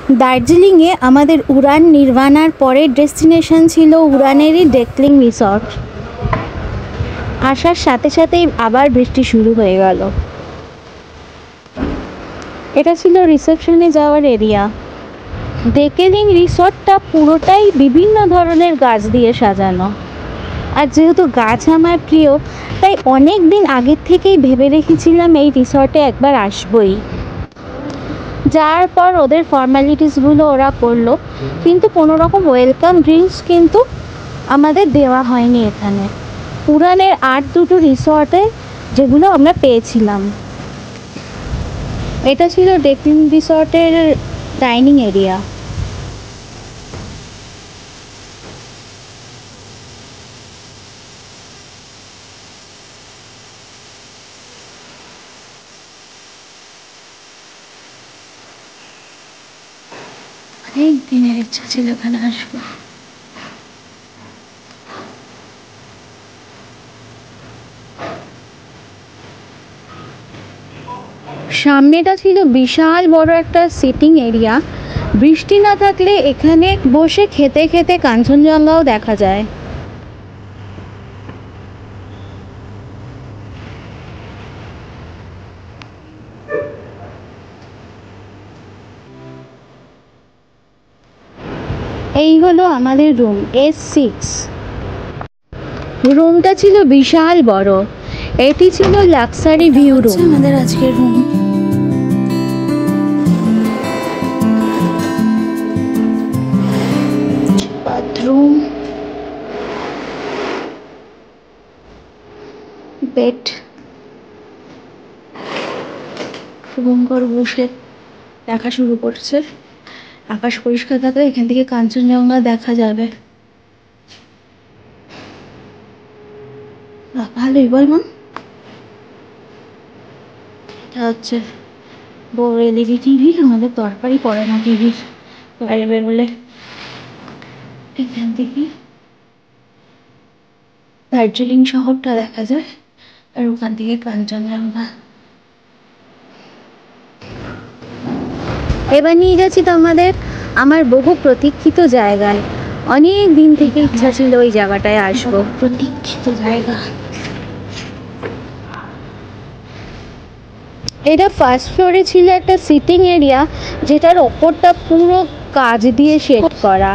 দার্জিলিংয়ে আমাদের উড়ান নির্বাণার পরের ডেস্টিনেশন ছিল উড়ানেরই ডেকলিং রিসর্ট। আসার সাথে সাথেই আবার বৃষ্টি শুরু হয়ে গেল। এটা ছিল রিসেপশনে যাওয়ার এরিয়া। ডেকলিং রিসর্টটা পুরোটাই বিভিন্ন ধরনের গাছ দিয়ে সাজানো। আর যেহেতু গাছ আমার প্রিয়, তাই অনেক দিন আগের থেকেই ভেবে রেখেছিলাম এই রিসর্টে একবার আসবই। যাওয়ার পর ওদের ফর্মালিটিসগুলো ওরা করলো, কিন্তু কোনো রকম ওয়েলকাম ড্রিঙ্কস কিন্তু আমাদের দেওয়া হয়নি এখানে উড়ানের আর দুটো রিসর্টে যেগুলো আমরা পেয়েছিলাম। এটা ছিল ডেকলিং রিসর্টের ডাইনিং এরিয়া। অনেক দিনের ইচ্ছা ছিল এখানে আসবো। সামনেটা ছিল বিশাল বড় একটা সিটিং এরিয়া। বৃষ্টি না থাকলে এখানে বসে খেতে খেতে কাঞ্চনজঙ্ঘাও দেখা যায়। এই হলো আমাদের রুম S6। রুমটা ছিল বিশাল বড়। এটি ছিল লাক্সারি ভিউ রুম। আমাদের আজকের রুম। Bathroom, bed. শুভঙ্কর বসে দেখা শুরু করছে। আকাশ পরিষ্কার থাকলে এখান থেকে কাঞ্চনজঙ্ঘা দেখা যাবে। ভালোই বল মা। এটা হচ্ছে বড় LED টিভি। আমাদের দরকারই পড়ে না টিভির, বাইরে বেরোলে। এখান থেকে দার্জিলিং শহরটা দেখা যায়, আর ওখান থেকে কাঞ্চনজঙ্ঘা। এবার নিয়ে যাচ্ছি তো আমার বহু প্রতীক্ষিত জায়গায়। অনেক দিন থেকে ইচ্ছা ছিল ওই জায়গাটায় আসবো। প্রতীক্ষিত জায়গা। এটা ফার্স্ট ফ্লোরে ছিল একটা সিটিং এরিয়া, যেটার ওপরটা পুরো কাঁচ দিয়ে শেড করা।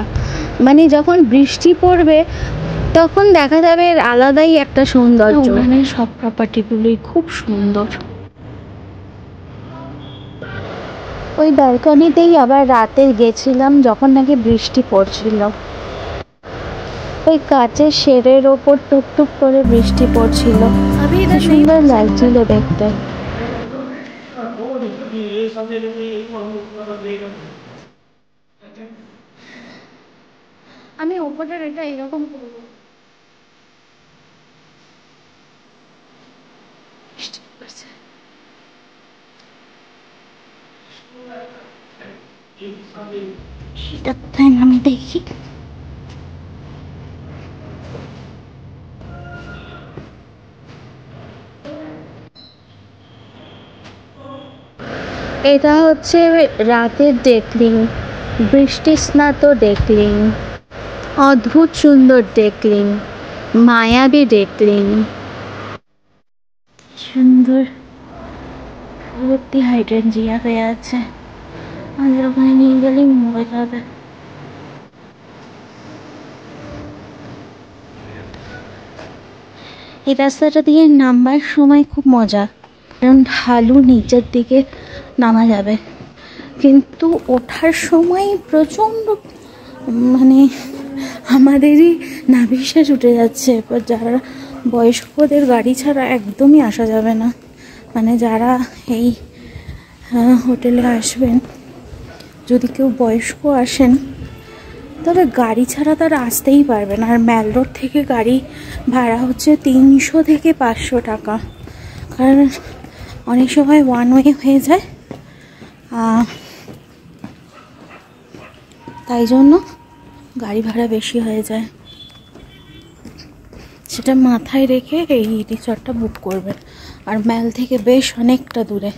মানে যখন বৃষ্টি পড়বে তখন দেখা যাবে আলাদাই একটা সৌন্দর্য। ওখানে সব প্রপার্টিগুলোই খুব সুন্দর। ওই ব্যালকনিতেই আবার রাতে গেছিলাম যখন নাকি বৃষ্টি পড়ছিল। ওই কাঁচের শেডের ওপর টুকটুক করে বৃষ্টি পড়ছিল। সুন্দর লাগছিল দেখতে। আমি ওপরের এটা এরকম করবো। সেটা কোথায় আমি দেখি। এটা হচ্ছে রাতের ডেকলিং, বৃষ্টি স্নাত ডেকলিং, অদ্ভুত সুন্দর ডেকলিং, মায়াবী ডেকলিং। সুন্দর ভর্তি হাইড্রেঞ্জিয়া হয়ে আছে। আমাদের ওখানে নিয়ে গেলেই মরে যাবে। এই রাস্তাটা দিয়ে নামবার সময় খুব মজা, কারণ ঢালু নিচের দিকে নামা যাবে, কিন্তু ওঠার সময় প্রচণ্ড মানে আমাদেরই নাভিশ্বাস উঠে যাচ্ছে। এবার যারা বয়স্কদের গাড়ি ছাড়া একদমই আসা যাবে না। মানে যারা এই হোটেলে আসবেন, যদি কেউ বয়স্ক আসেন তবে গাড়ি ছাড়া তারা আসতেই পারবে না। আর ম্যাল রোড থেকে গাড়ি ভাড়া হচ্ছে 300 থেকে 500 টাকা, কারণ অনেক সময় ওয়ান ওয়ে হয়ে যায়। তাই জন্য গাড়ি ভাড়া বেশি হয়ে যায়। সেটা মাথায় রেখে এই রিসর্টটা বুক করবেন। আর ম্যাল থেকে বেশ অনেকটা দূরে।